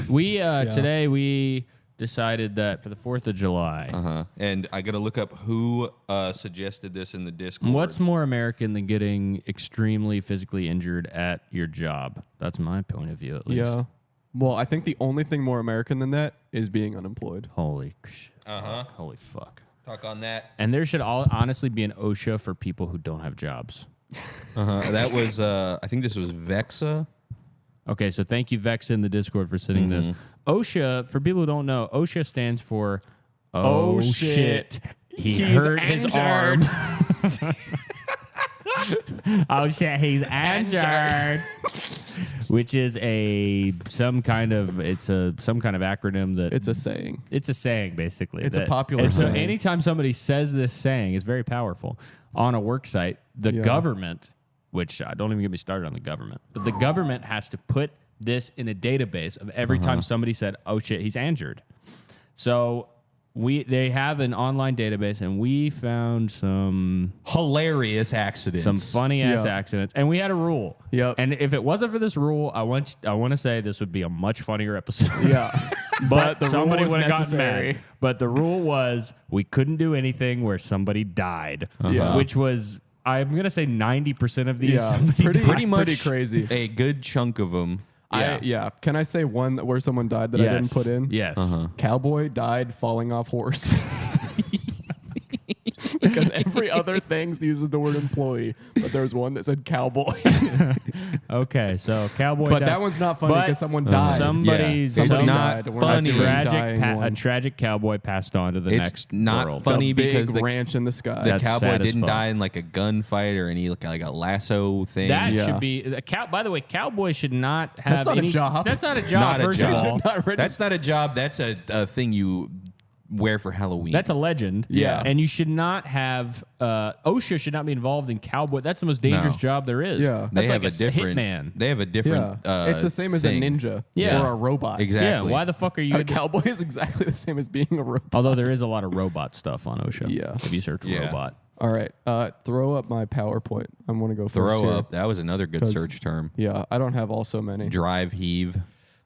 Today we decided that for the 4th of July. And I got to look up who suggested this in the Discord. What's more American than getting extremely physically injured at your job? That's my point of view, at least. Yeah. Well, I think the only thing more American than that is being unemployed. Holy shit. Holy fuck. Talk on that. And there should honestly be an OSHA for people who don't have jobs. That was, I think this was Vexa. Okay, so thank you, Vexa, in the Discord for sending this. OSHA, for people who don't know, OSHA stands for Oh shit. He's hurt his arm. Oh shit, he's injured. Which is some kind of acronym that It's a saying. It's a saying, basically. It's a popular saying. So saying. anytime somebody says this saying, it's very powerful. On a work site, the government, which don't even get me started on the government, but the government has to put this in a database of every time somebody said, "Oh shit, he's injured." So they have an online database, and we found some Hilarious accidents. some funny ass accidents, and we had a rule. Yep. And if it wasn't for this rule, I want to say this would be a much funnier episode. Yeah. But the rule somebody was would have gotten necessary. mad. But the rule was we couldn't do anything where somebody died, Yeah. which was, I'm going to say 90% of these. Yeah, somebody pretty- died. Pretty much Pretty crazy. a good chunk of them. Can I say one where someone died that I didn't put in? Yes. Cowboy died falling off horse. Because every other thing uses the word employee, but there's one that said cowboy. Okay, so cowboy But died. that one's not funny But because someone died. Somebody It's not died. We're funny. doing a dying one. tragic cowboy passed on to the It's next not world. funny Big because the ranch in the sky. the That's cowboy sad as didn't fuck. die in like a gunfight or any like a lasso thing. That Yeah. should be by the way, cowboy should not have That's not a any job. That's not a job. Not a first job. of all. Not registered. That's not a job. That's a thing you wear for Halloween. That's a legend. Yeah. And you should not have OSHA should not be involved in cowboy. That's the most dangerous No. job there is. Yeah. they That's have like a different hitman. They have a different. It's the same as thing. a ninja Yeah. or a robot. Exactly. Yeah. Why the fuck are you? A cowboy is exactly the same as being a robot. Although there is a lot of robot stuff on OSHA. Yeah. If you search Yeah. robot. All right. Throw up my PowerPoint. I want to go first. Throw here. up. That was another good 'Cause- search term. Yeah, I don't have all so many. Drive, heave.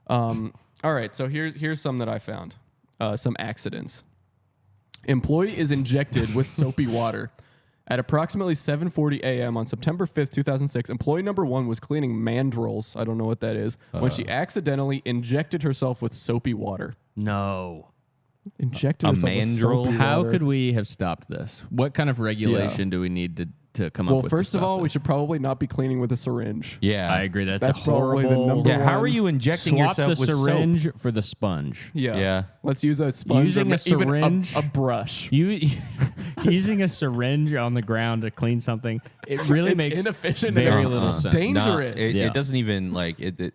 All right, so here's some that I found. Some accidents. Employee is injected with soapy water. At approximately 7:40 a.m. on September 5th, 2006, employee number 1 was cleaning mandrels, I don't know what that is, when she accidentally injected herself with soapy water. No. Injected A herself mandrel? with soapy How water. could we have stopped this? What kind of regulation do we need to come up with? Well, first to of stop all, we this? should probably not be cleaning with a syringe. Yeah. I agree. That's That's a probably the horrible. number Yeah. How one. are you injecting Swap yourself the with syringe for the sponge. Yeah. Yeah. Let's use a sponge Using or a even syringe- a brush. You using a syringe on the ground to clean something, it really It's makes inefficient and very it's little sense. dangerous. It Yeah. doesn't even like it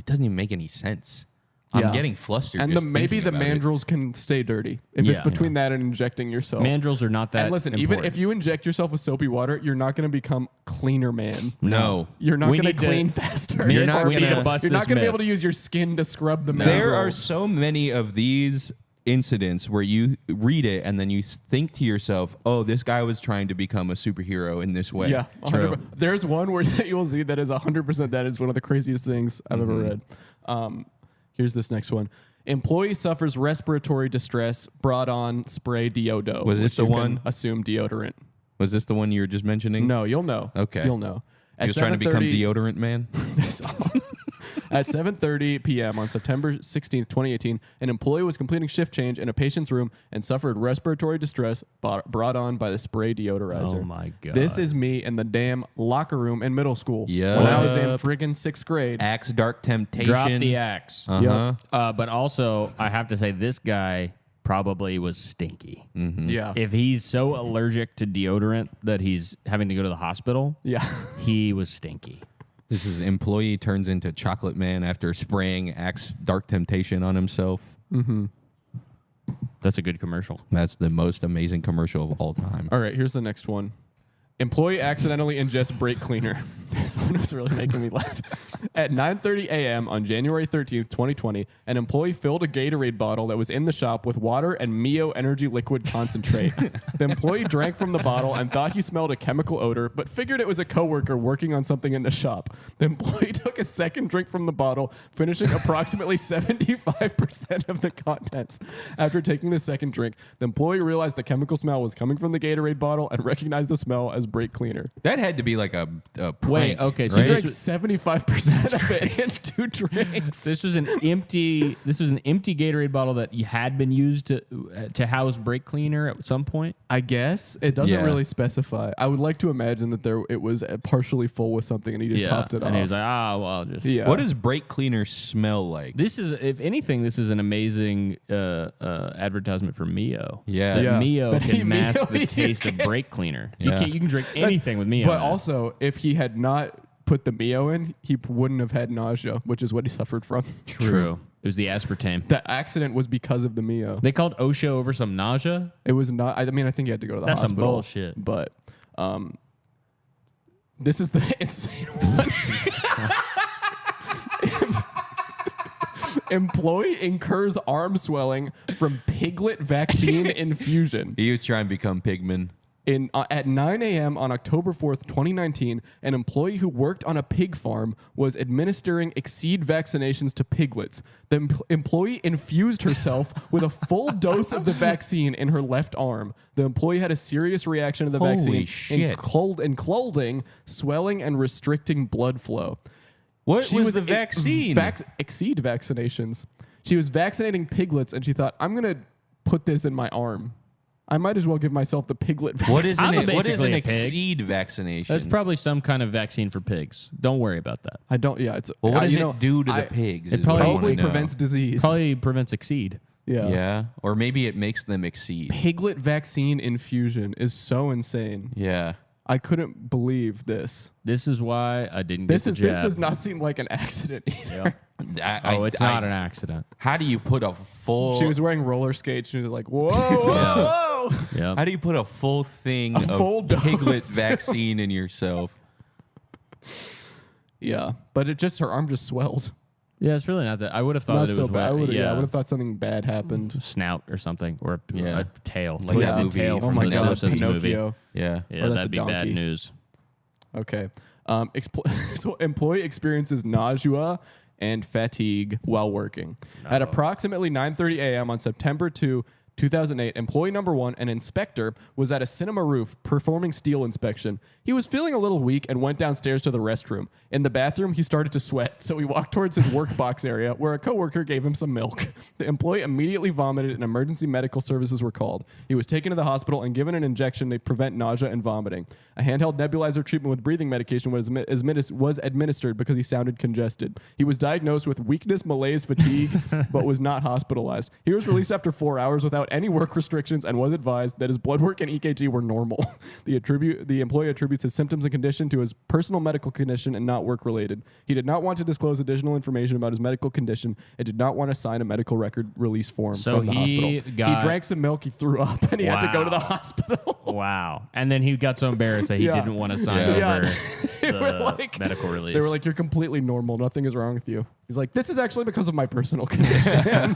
doesn't even make any sense. Yeah. I'm getting flustered. And just maybe the thinking about it. mandrels can stay dirty if it's Yeah. between that and injecting yourself. Mandrels are not that. and listen, important. even if you inject yourself with soapy water, you're not going to become cleaner man. No. You're not We going to need to- clean faster. You're not Or we need to bust You're not this going to be myth. able to use your skin to scrub the mandrel. There are so many of these incidents where you read it and then you think to yourself, "Oh, this guy was trying to become a superhero in this way." Yeah, True. 100%. There's one where you will see that is 100%. That is one of the craziest things I've ever read. Here's this next one. Employee suffers respiratory distress, brought on spray deodo. Was this which the you can one? assume deodorant. Was this the one you were just mentioning? No, you'll know. Okay. You'll know. He was trying to become 7:30 deodorant man. At 7:30 p.m. on September 16th, 2018, an employee was completing shift change in a patient's room and suffered respiratory distress brought on by the spray deodorizer. Oh my God. This is me in the damn locker room in middle school Yup. when I was in friggin' 6th grade. Axe Dark Temptation. drop the axe. Uh-huh. But also, I have to say, this guy probably was stinky. Yeah. If he's so allergic to deodorant that he's having to go to the hospital, Yeah. he was stinky. This is employee turns into chocolate man after spraying Axe Dark Temptation on himself. That's a good commercial. That's the most amazing commercial of all time. All right, here's the next one. Employee accidentally ingests brake cleaner. This one was really making me laugh. At 9:30 a.m. on January 13th, 2020, an employee filled a Gatorade bottle that was in the shop with water and Mio energy liquid concentrate. The employee drank from the bottle and thought he smelled a chemical odor, but figured it was a coworker working on something in the shop. The employee took a second drink from the bottle, finishing approximately 75% of the contents. After taking the second drink, the employee realized the chemical smell was coming from the Gatorade bottle and recognized the smell as brake cleaner. That had to be like a prank, Wait, okay, so right? He drank 75% of it in 2 drinks. This was an empty Gatorade bottle that had been used to house brake cleaner at some point. I guess it doesn't Yeah. really specify. I would like to imagine that it was partially full with something and he just topped it off. And he was like, well, I'll just. Yeah. What does brake cleaner smell like? This is, if anything, this is an amazing advertisement for Mio. Yeah. That Yeah. Mio But can mask Mio, the you taste of brake cleaner. Yeah. You can drink anything with Mio. But in it. also, if he had not put the Mio in, he wouldn't have had nausea, which is what he suffered from. True. It was the aspartame. The accident was because of the Mio. They called OSHA over some nausea. It was not. I mean, I think he had to go to the That's some hospital. bullshit. But this is the insane one. Employee incurs arm swelling from piglet vaccine infusion. He was trying to become Pigman. At 9 a.m. on October 4th, 2019, an employee who worked on a pig farm was administering Exceed vaccinations to piglets. The employee infused herself with a full dose of the vaccine in her left arm. The employee had a serious reaction to the Holy vaccine, shit. including swelling and restricting blood flow. What was the vaccine? Exceed vaccinations. She was vaccinating piglets, and she thought, I'm going to put this in my arm. I might as well give myself the piglet vaccine. What is I'm an basically a pig. Exceed vaccination? That's probably some kind of vaccine for pigs. Don't worry about that. I don't, yeah. It's, Well, what does you it do to the pigs? it is what I probably wanna know. prevents disease. Probably prevents Exceed. Yeah. Yeah, or maybe it makes them exceed. Piglet vaccine infusion is so insane. Yeah. I couldn't believe this. This is why I didn't This get the this jab. does not seem like an accident either. It's not an accident. How do you put a full? She was wearing roller skates. She was like, "Whoa, whoa, whoa!" Yeah. How do you put a full thing of full dose. piglet vaccine in yourself? Yeah, but her arm just swelled. Yeah, it's really not that. I would have thought Not that it so was bad. I wet. would have thought something bad happened. Snout or something, or Yeah. a tail, Like twisted that movie. tail Oh from my the God, Simpsons movie. Pinocchio. Yeah. Yeah, Or that's that'd a be bad donkey. news. Okay. So employee experiences nausea and fatigue while working. At approximately 9:30 a.m. on September 2, 2008, employee number 1, an inspector, was at a cinema roof performing steel inspection. He was feeling a little weak and went downstairs to the restroom. In the bathroom, he started to sweat, so he walked towards his work box area where a coworker gave him some milk. The employee immediately vomited and emergency medical services were called. He was taken to the hospital and given an injection to prevent nausea and vomiting. A handheld nebulizer treatment with breathing medication was administered because he sounded congested. He was diagnosed with weakness, malaise, fatigue, but was not hospitalized. He was released after 4 hours without any work restrictions and was advised that his blood work and EKG were normal. The employee attributes his symptoms and condition to his personal medical condition and not work-related. He did not want to disclose additional information about his medical condition and did not want to sign a medical record release form So from the he hospital. got- He drank some milk, he threw up, and he had to go to the Wow. hospital. Wow. And then he got so embarrassed that he Yeah. didn't want to sign Yeah. over They the were like- medical release. They were like, "You're completely normal. Nothing is wrong with you." He's like, "This is actually because of my personal condition."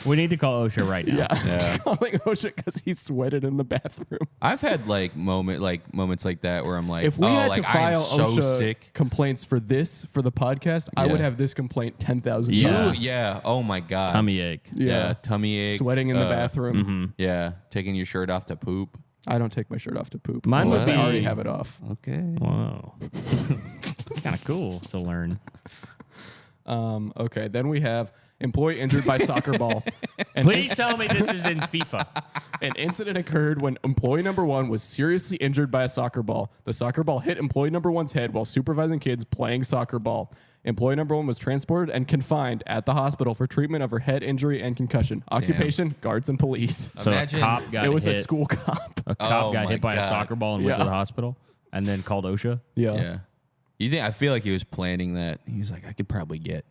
we need to call OSHA right now. Yeah. Calling OSHA because he sweated in the bathroom. I've had moments like that where I'm like, If we had to I file am so OSHA sick. complaints for the podcast, I Yeah. would have this complaint 10,000 Yeah. Ooh, times. yeah. Oh my god. Tummy ache. Yeah. Tummy ache. Sweating in the bathroom. Yeah. Taking your shirt off to poop. I don't take my shirt off to poop. Mine unless would I be- already have it off. Okay. Whoa. Kind of cool to learn. Okay, then we have employee injured by soccer ball. And Please tell me this is in FIFA. An incident occurred when employee number 1 was seriously injured by a soccer ball. The soccer ball hit employee number 1's head while supervising kids playing soccer ball. Employee number 1 was transported and confined at the hospital for treatment of her head injury and concussion. Occupation, guards and police. So Imagine- a cop got It was hit. a school cop. A cop Oh got my hit by a God. soccer ball and went to Yeah. the hospital, and then called OSHA. Yeah. Yeah. You think? I feel like he was planning that. He was like, I could probably get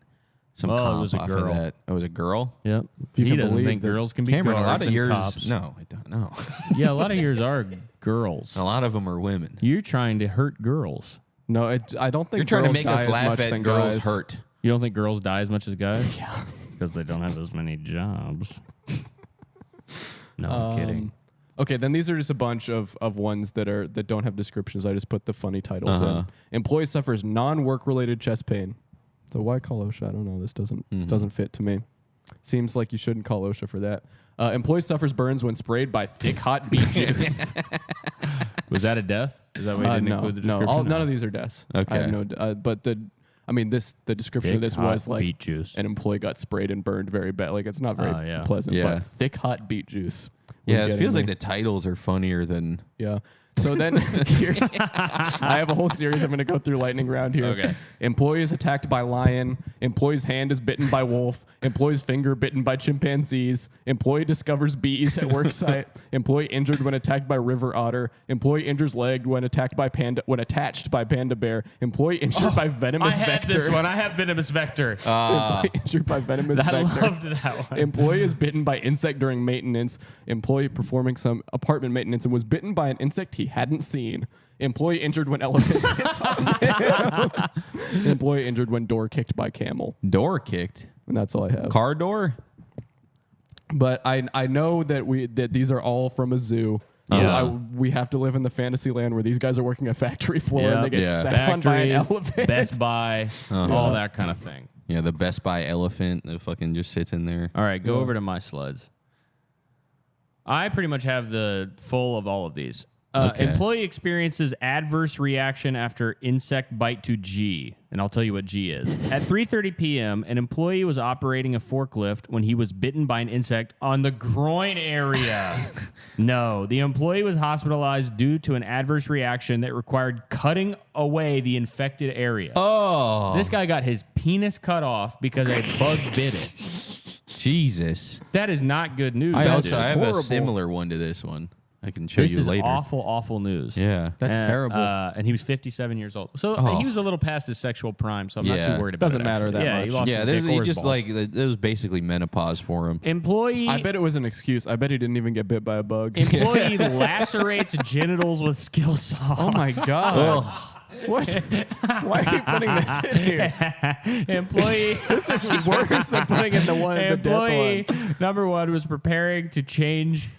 some Well, it comp was a off girl. of that. It was a girl? Yep. You He can doesn't believe think that girls can be Cameron, guards a lot of and yours. cops. No, I don't know. Yeah, a lot of yours are girls. A lot of them are women. You're trying to hurt girls. No, I don't think You're trying to girls make die us as laugh much at than girls guys. hurt. You don't think girls die as much as guys? Yeah. Because they don't have as many jobs. No, I'm kidding. Okay, then these are just a bunch of ones that don't have descriptions. I just put the funny titles in. Employee suffers non-work related chest pain. So why call OSHA? I don't know. This doesn't fit to me. Seems like you shouldn't call OSHA for that. Employee suffers burns when sprayed by thick hot beet juice. Was that a death? Is that why you didn't include the description? None of these are deaths. Okay. I have no. But the description of Thick, this hot was like beet juice. an employee got sprayed and burned very bad. Like it's not very yeah. pleasant. Yeah. But thick hot beet juice. was Yeah, it getting feels me. like the titles are funnier than. Yeah. So then here's I have a whole series I'm going to go through lightning round here. Okay. Employee is attacked by lion. Employee's hand is bitten by wolf. Employee's finger bitten by chimpanzees. Employee discovers bees at work site. Employee injured when attacked by river otter. Employee injures leg when attached by panda bear. Employee injured by venomous I had vector. this one. I have venomous vector. Employee injured by venomous I vector. loved that one. Employee is bitten by insect during maintenance. Employee performing some apartment maintenance and was bitten by an insect he hadn't seen. Employee injured when elephant sits on him. Employee injured when door kicked by camel. Door kicked. And that's all I have. Car door? But I know that these are all from a zoo. Yeah. We have to live in the fantasy land where these guys are working a factory floor and they get Yeah. sat on by an Factories, elephant. Best Buy, all that kind of thing. Yeah, the Best Buy elephant that fucking just sits in there. All right, go over to my sluds. I pretty much have the full of all of these. Okay. Employee experiences adverse reaction after insect bite to G, and I'll tell you what G is. At 3:30 p.m., an employee was operating a forklift when he was bitten by an insect on the groin area. No, the employee was hospitalized due to an adverse reaction that required cutting away the infected area. Oh. This guy got his penis cut off because a bug bit it. Jesus. That is not good news. I dude. have horrible. a similar one to this one. I can show This you is later. awful, awful news. Yeah. That's terrible. And he was 57 years old. So Oh. he was a little past his sexual prime, so I'm not Yeah. too worried about Doesn't it. matter actually. that yeah, much. He lost Yeah, his there's dick or he his just balls. like it was basically menopause for him. Employee. I bet it was an excuse. I bet he didn't even get bit by a bug. Employee lacerates genitals with skill saw. Oh my god. What? Why are you putting this in here? Employee. This is worse than putting in the Employee death ones. number one was preparing to change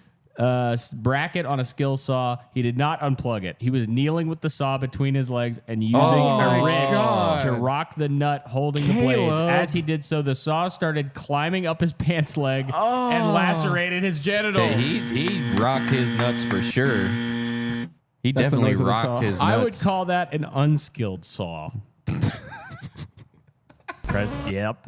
bracket on a skill saw. He did not unplug it. He was kneeling with the saw between his legs and using my a wrench God. to rock the nut holding the blades. Caleb. As he did so, the saw started climbing up his pants leg and lacerated his genital. Hey, he rocked his nuts for sure. He That's the definitely noise of the saw. rocked his nuts. I would call that an unskilled saw. Yep.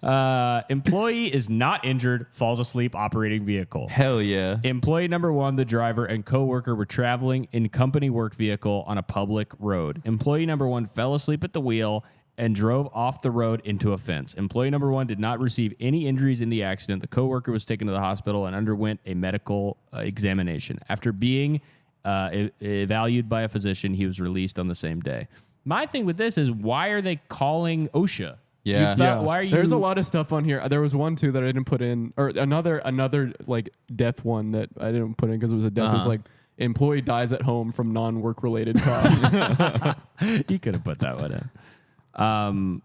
Employee is not injured, falls asleep operating vehicle. Hell yeah. Employee number one, the driver, and coworker were traveling in company work vehicle on a public road. Employee number one fell asleep at the wheel and drove off the road into a fence. Employee number one did not receive any injuries in the accident. The coworker was taken to the hospital and underwent a medical examination. After being evaluated by a physician, he was released on the same day. My thing with this is, why are they calling OSHA? Yeah. Why are you? There's a lot of stuff on here. There was one too that I didn't put in, or another like death one that I didn't put in because it was a death. It was like employee dies at home from non-work related cause. You could have put that one in.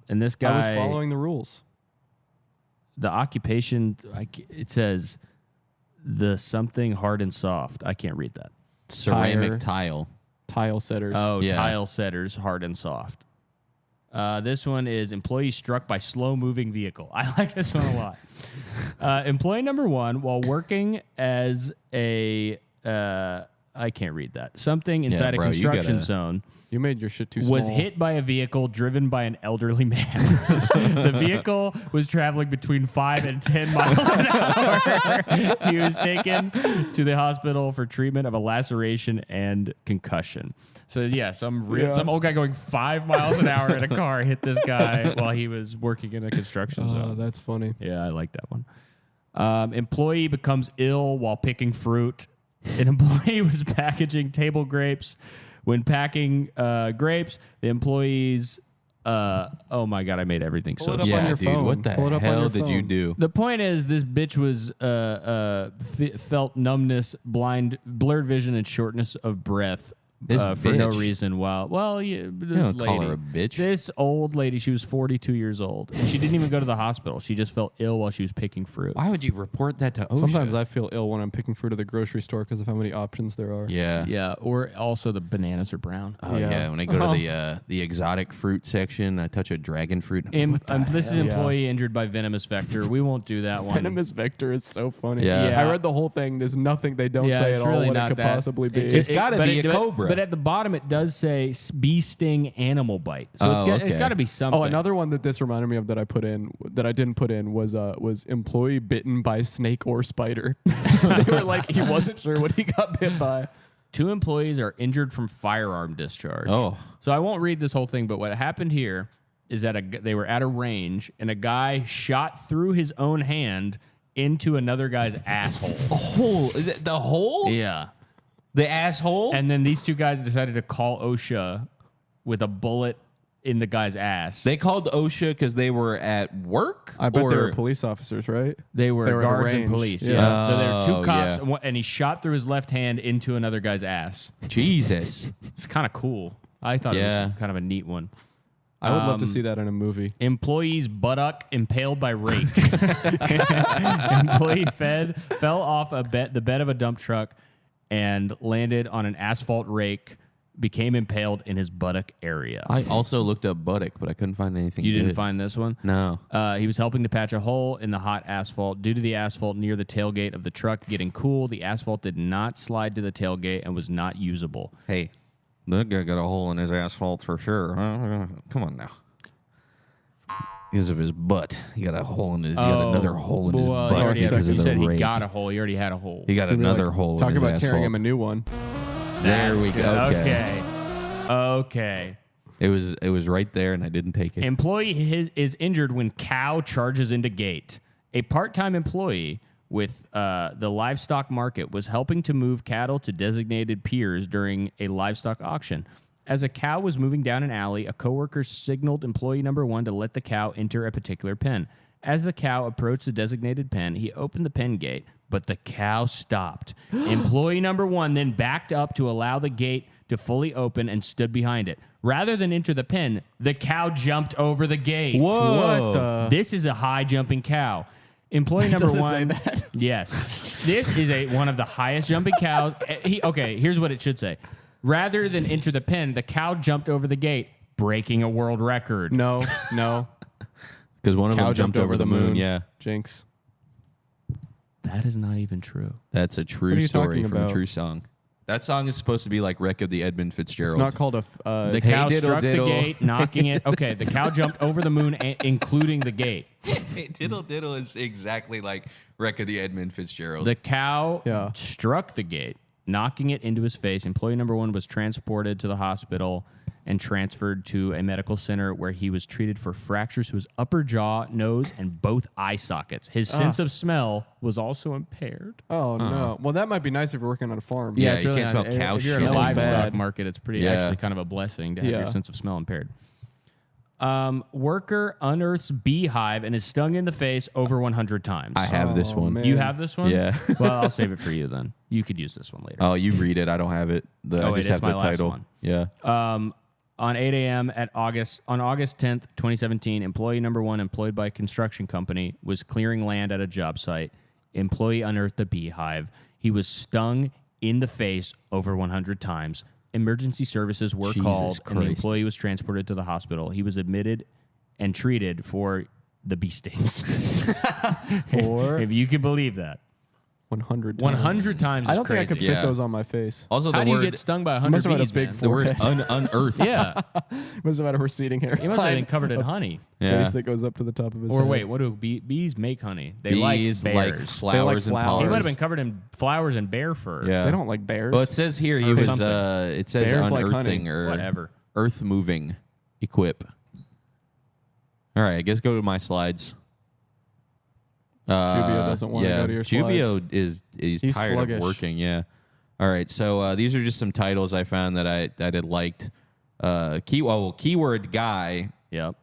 And this guy I was following the rules. The occupation, it says the something hard and soft. I can't read that. Ceramic tile. Tile setters. Oh, Yeah. tile setters, hard and soft. This one is employee struck by slow moving vehicle. I like this one a lot. Employee number one, while working as a, I can't read that. Something inside a bro, you construction gotta- zone. You made your shit too small. Was hit by a vehicle driven by an elderly man. The vehicle was traveling between 5 and 10 miles an hour. He was taken to the hospital for treatment of a laceration and concussion. So yeah, some old guy going 5 miles an hour in a car hit this guy while he was working in a construction Oh, zone. that's funny. Yeah, I like that one. Employee becomes ill while picking fruit. An employee was packaging table grapes. When packing grapes, the employee's oh my God, I made everything Pull so it up stupid. on your dude, phone. what the Pull it up on hell your did you phone. do? The point is, this bitch was felt numbness, blurred vision, and shortness of breath This for no bitch. reason. You This don't lady, call her a bitch. this old lady, she was 42 years old, and she didn't even go to the hospital. She just felt ill while she was picking fruit. Why would you report that to OSHA? Sometimes I feel ill when I'm picking fruit at the grocery store because of how many options there are. Yeah. Yeah, or also the bananas are brown. Oh yeah. When I go to the exotic fruit section, I touch a dragon fruit. This is hell? employee injured by venomous vector. We won't do that one. Venomous vector is so funny. Yeah. I read the whole thing. There's nothing they don't say it's at all really what it not could that. possibly be. It's gotta be a cobra. But at the bottom, it does say bee sting animal bite. So it's okay. got to be something. Oh, another one that this reminded me of that I didn't put in was employee bitten by snake or spider. They were like he wasn't sure what he got bit by. 2 employees are injured from firearm discharge. Oh. So I won't read this whole thing, but what happened here is that they were at a range and a guy shot through his own hand into another guy's asshole. hole. The hole? Yeah. The asshole? And then these 2 guys decided to call OSHA with a bullet in the guy's ass. They called OSHA because they were at work? I bet they Or- were police officers, right? They were They were at a guards and range. police. Yeah. Yeah. So there were 2 Oh, cops, yeah. and he shot through his left hand into another guy's ass. Jesus. It's kind of cool. I thought it Yeah. was kind of a neat one. I would love to see that in a movie. Employee's buttock impaled by rake. Employee fell off the bed of a dump truck and landed on an asphalt rake, became impaled in his buttock area. I also looked up buttock, but I couldn't find anything You didn't good. find this one? No. He was helping to patch a hole in the hot asphalt. Due to the asphalt near the tailgate of the truck getting cool, the asphalt did not slide to the tailgate and was not usable. Hey, that guy got a hole in his asphalt for sure. Come on now. Because of his butt. He got a hole in his. He got another hole in his well, butt he already because you of the said he rake. got a hole. He already had a hole. He got You'd be another like, hole in Talk his about asphalt. tearing him a new one. There we go. Okay. It was right there, and I didn't take it. Employee is injured when cow charges into gate. A part-time employee with the livestock market was helping to move cattle to designated piers during a livestock auction. As a cow was moving down an alley, a coworker signaled employee number 1 to let the cow enter a particular pen. As the cow approached the designated pen, he opened the pen gate, but the cow stopped. Employee number 1 then backed up to allow the gate to fully open and stood behind it. Rather than enter the pen, the cow jumped over the gate. Whoa. What the? This is a high jumping cow. Employee number Does it 1. say that? Yes. This is one of the highest jumping cows. Okay, here's what it should say. Rather than enter the pen, the cow jumped over the gate, breaking a world record. No. Because one of Cow them jumped over the moon. Yeah. Jinx. That is not even true. That's a What true are you story talking from a about? true song. That song is supposed to be like Wreck of the Edmund Fitzgerald. It's not called a. The Hey, cow diddle, struck diddle. the gate, knocking it. Okay, the cow jumped over the moon, including the gate. Diddle Diddle is exactly like Wreck of the Edmund Fitzgerald. The cow Yeah. struck the gate, knocking it into his face. Employee number 1 was transported to the hospital and transferred to a medical center where he was treated for fractures to his upper jaw, nose, and both eye sockets. His sense of smell was also impaired. Oh no. Well, that might be nice if you're working on a farm. Yeah, it's you really can't not- smell cow If you're in a shit. livestock Bad. market, it's pretty Yeah. actually kind of a blessing to have Yeah. your sense of smell impaired. Worker unearths beehive and is stung in the face over 100 times. I have this Oh, one. man. You have this one? Yeah. Well, I'll save it for you then. You could use this one later. Oh, you read it. I don't have it. I wait, just it's have my the last title. one. Yeah. On 8 a.m. on August 10th, 2017, employee number 1 employed by a construction company was clearing land at a job site. Employee unearthed a beehive. He was stung in the face over 100 times. Emergency services were Jesus called, and the Christ. employee was transported to the hospital. He was admitted and treated for the bee stings. For if you can believe that. 100. 100 times is I don't think I could crazy. fit Yeah. those on my face. Also, How the do you word get stung by 100 must have had a bees, big man? the word forehead. unearthed. Yeah. Must have had a receding hair. He must have been covered in honey. Yeah. Face that goes up to the top of his Or head. wait, what do bees make honey? They Bees like like bears. flowers and flowers. He pollen. might have been covered in flowers and bear fur. Yeah. They don't like bears. Well, it says here he Or was. something. It says Bears like unearthing honey. or Whatever. earth moving equip. All right, I guess go to my slides. Jubio doesn't want to go to your Jubio slides. is He's tired sluggish. of working. Yeah. All right, so these are just some titles I found that I had liked. Keyword guy Yep.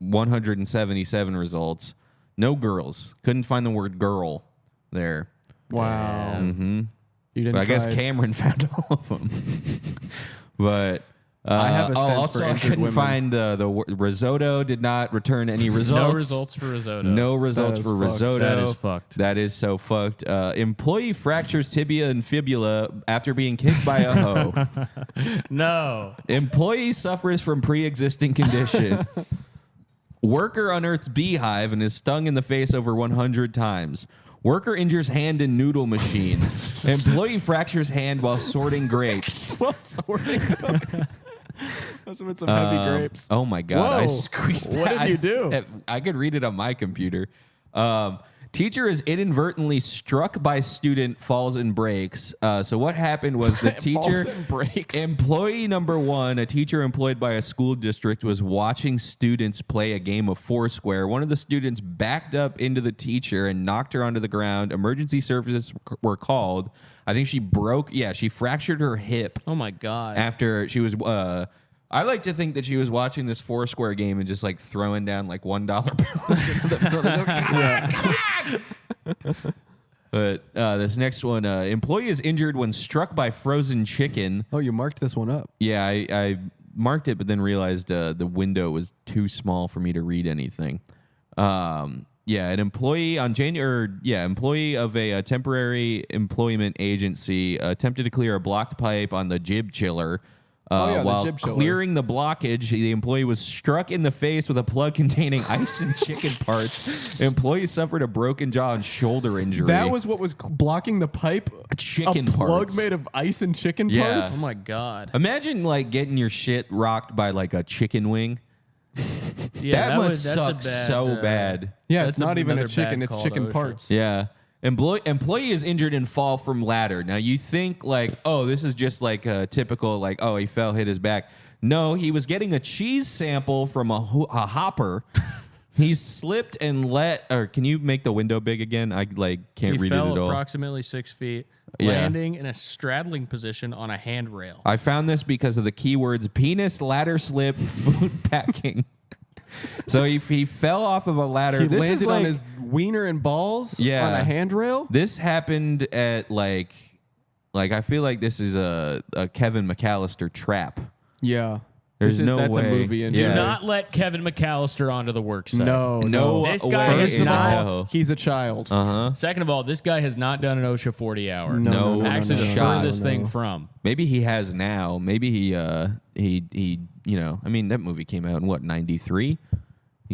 177 results. No girls. Couldn't find the word girl there. Wow. Mm-hmm. You didn't. I guess try- Cameron found all of them. But I have a sense also for I injured couldn't women. find the risotto. Did not return any results. No results for risotto. No results is for fucked. risotto. That is fucked. That is so fucked. Employee fractures tibia and fibula after being kicked by a hoe. No. Employee suffers from pre-existing condition. Worker unearths beehive and is stung in the face over 100 times. Worker injures hand in noodle machine. Employee fractures hand while sorting grapes. Well, sorting. Must have been some heavy grapes. Oh my God! I Whoa. squeezed What that. did you do? I could read it on my computer. Teacher is inadvertently struck by student, falls and breaks. So what happened was the teacher, Falls and breaks. employee number one, a teacher employed by a school district, was watching students play a game of Foursquare. One of the students backed up into the teacher and knocked her onto the ground. Emergency services were called. I think she fractured her hip Oh my God. after she was. I like to think that she was watching this Foursquare game and just like throwing down like $1 bills into the But this next one, employee is injured when struck by frozen chicken. Oh, you marked this one up. Yeah, I marked it, but then realized the window was too small for me to read anything. An employee employee of a temporary employment agency attempted to clear a blocked pipe on the jib chiller. The While jib chiller. clearing the blockage, the employee was struck in the face with a plug containing ice and chicken parts. Employee suffered a broken jaw and shoulder injury. That was what was blocking the pipe? Chicken a plug parts. made of ice and chicken Yeah. parts? Oh my God. Imagine like getting your shit rocked by like a chicken wing. Yeah, that must that's a suck bad, so bad. Yeah, That's it's not even a another chicken, bad it's call chicken to OSHA. parts. Yeah. Employee is injured and fall from ladder. Now you think like, oh, this is just like a typical like, oh, he fell, hit his back. No, he was getting a cheese sample from a hopper. He slipped and can you make the window big again? I like can't He read it fell at all. approximately 6 feet, Yeah. landing in a straddling position on a handrail. I found this because of the keywords penis, ladder slip, food packing. So he fell off of a ladder. He This is landed like, on his wiener and balls Yeah. on a handrail? This happened at like I feel like this is a Kevin McAllister trap. Yeah. There's no that's way. a movie. And Yeah. Do not let Kevin McAllister onto the work site. No This guy way is in not- hell. He's a child. Uh-huh. Second of all, this guy has not done an OSHA 40 hour. No, Actually, the no. furthest No. thing from. Maybe he has now. Maybe he you know, I mean that movie came out in what, 93?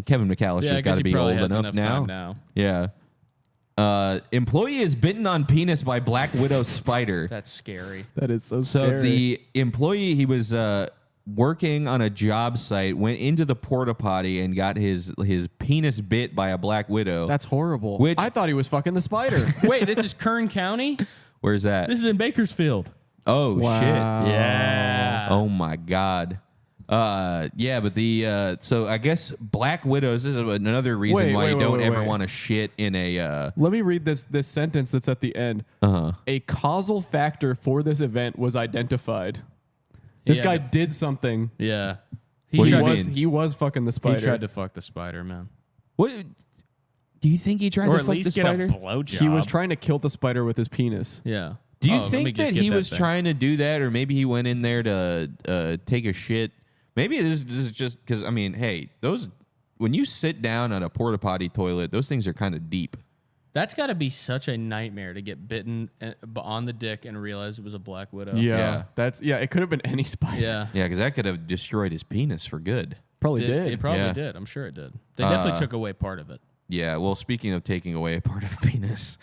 Kevin McAllister's Yeah, I got guess to he be probably old has enough time now. Yeah. Employee is bitten on penis by black widow spider. That's scary. That is so So scary. the employee, he was working on a job site, went into the porta potty and got his penis bit by a black widow. That's horrible. Which- I thought he was fucking the spider. Wait, this is Kern County? Where's that? This is in Bakersfield. Oh Wow. shit. Yeah. Oh my god. But the so I guess black widows, this is another reason why you don't ever want to shit in a Let me read this sentence that's at the end. A causal factor for this event was identified. This Yeah, guy but- did something. Yeah. What do you was mean? he was fucking the He spider. tried to fuck the spider, man. what do you think he tried Or to at fuck least the get spider? a blowjob. He was trying to kill the spider with his penis. Yeah. Do you Oh, let me think just that get he was thing. trying to do that, or maybe he went in there to take a shit? Maybe this is just because I mean, hey, those when you sit down on a porta potty toilet, those things are kind of deep. That's got to be such a nightmare to get bitten on the dick and realize it was a black widow. Yeah. It could have been any spider. Yeah. Yeah, because that could have destroyed his penis for good. Probably did. It probably Yeah. did. I'm sure it did. They definitely took away part of it. Yeah, well, speaking of taking away a part of a penis,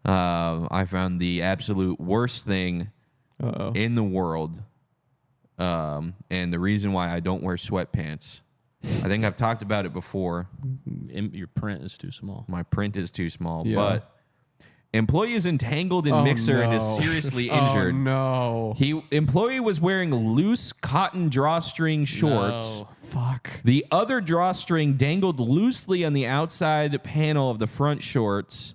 I found the absolute worst thing Uh-oh. in the world, and the reason why I don't wear sweatpants. I think I've talked about it before. Your print is too small. My print is too small, Yeah. but employee is entangled in mixer and is seriously injured. Oh, no. Employee was wearing loose cotton drawstring shorts. No. Fuck. The other drawstring dangled loosely on the outside panel of the front shorts.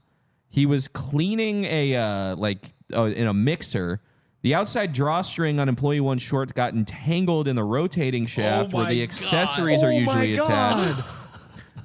He was cleaning in a mixer. The outside drawstring on employee one's short got entangled in the rotating shaft where the accessories are usually attached.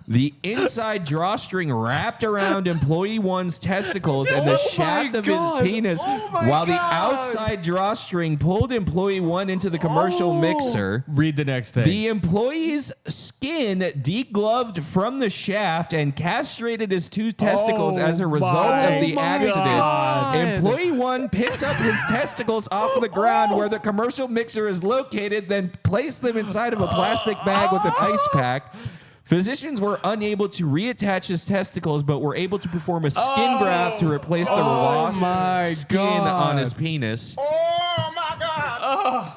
The inside drawstring wrapped around employee one's testicles and the shaft of his penis, while the outside drawstring pulled employee one into the commercial mixer. Read the next thing. The employee's skin degloved from the shaft and castrated his two testicles as a result of the accident. God. Employee one picked up his testicles off the ground where the commercial mixer is located, then placed them inside of a plastic bag with an ice pack. Physicians were unable to reattach his testicles, but were able to perform a skin graft to replace the lost skin on his penis. Oh my God!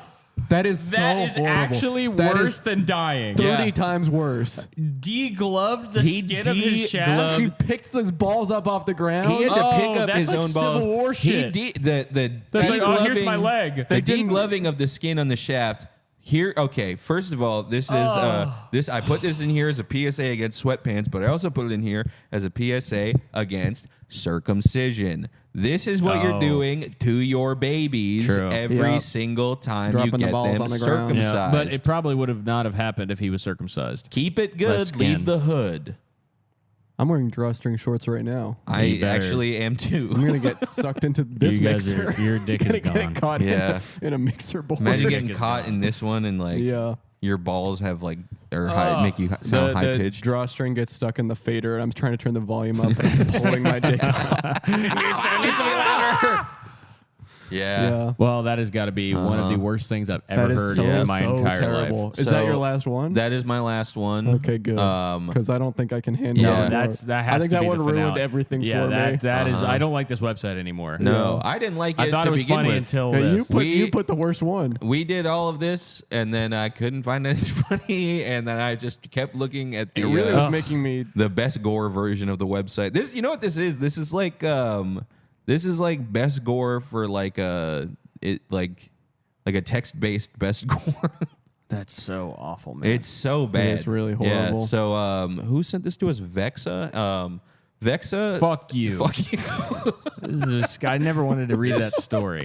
That is That is horrible. actually That worse is than dying. 30 times worse. Degloved the skin of his shaft. He picked his balls up off the ground. He had to pick up that's his like own balls. Civil War shit. The That's like, oh, here's my degloving- leg. The degloving of the skin on the shaft. Here, okay. First of all, this is this. I put this in here as a PSA against sweatpants, but I also put it in here as a PSA against circumcision. This is what you're doing to your babies True. every Yep. single time Dropping you the get balls them on the ground. circumcised. Yeah, but it probably would have not have happened if he was circumcised. Keep it Less good. skin. Leave the hood. I'm wearing drawstring shorts right now. I better. actually am too. I'm gonna get sucked into this You guys mixer. are- your dick is Gonna get gone. caught Yeah. in a mixer bowl. Imagine Your getting dick is caught gone. in this one and like Yeah. your balls have like make you sound high The pitched. drawstring gets stuck in the fader, and I'm trying to turn the volume up, and I'm pulling my dick out. Yeah. Well, that has got to be one of the worst things I've ever That is heard so, in my so entire terrible. life. Is So that your last one? That is my last one. Okay, good. Because I don't think I can handle Yeah, it. No, anymore. that has I think to that be one the ruined finale. everything yeah, for me. that is. I don't like this website anymore. No, Yeah. I didn't like it I thought to it was begin funny with. until Hey, this. you put the worst one. We did all of this, and then I couldn't find it funny, and then I just kept looking at the It really was making me. the best gore version of the website. This, you know what this is? This is like best gore for like a a text based best gore. That's so awful, man. It's so bad. It's really Yeah. horrible. So who sent this to us? Vexa. Vexa. Fuck you. Fuck you. This guy never wanted to read that story.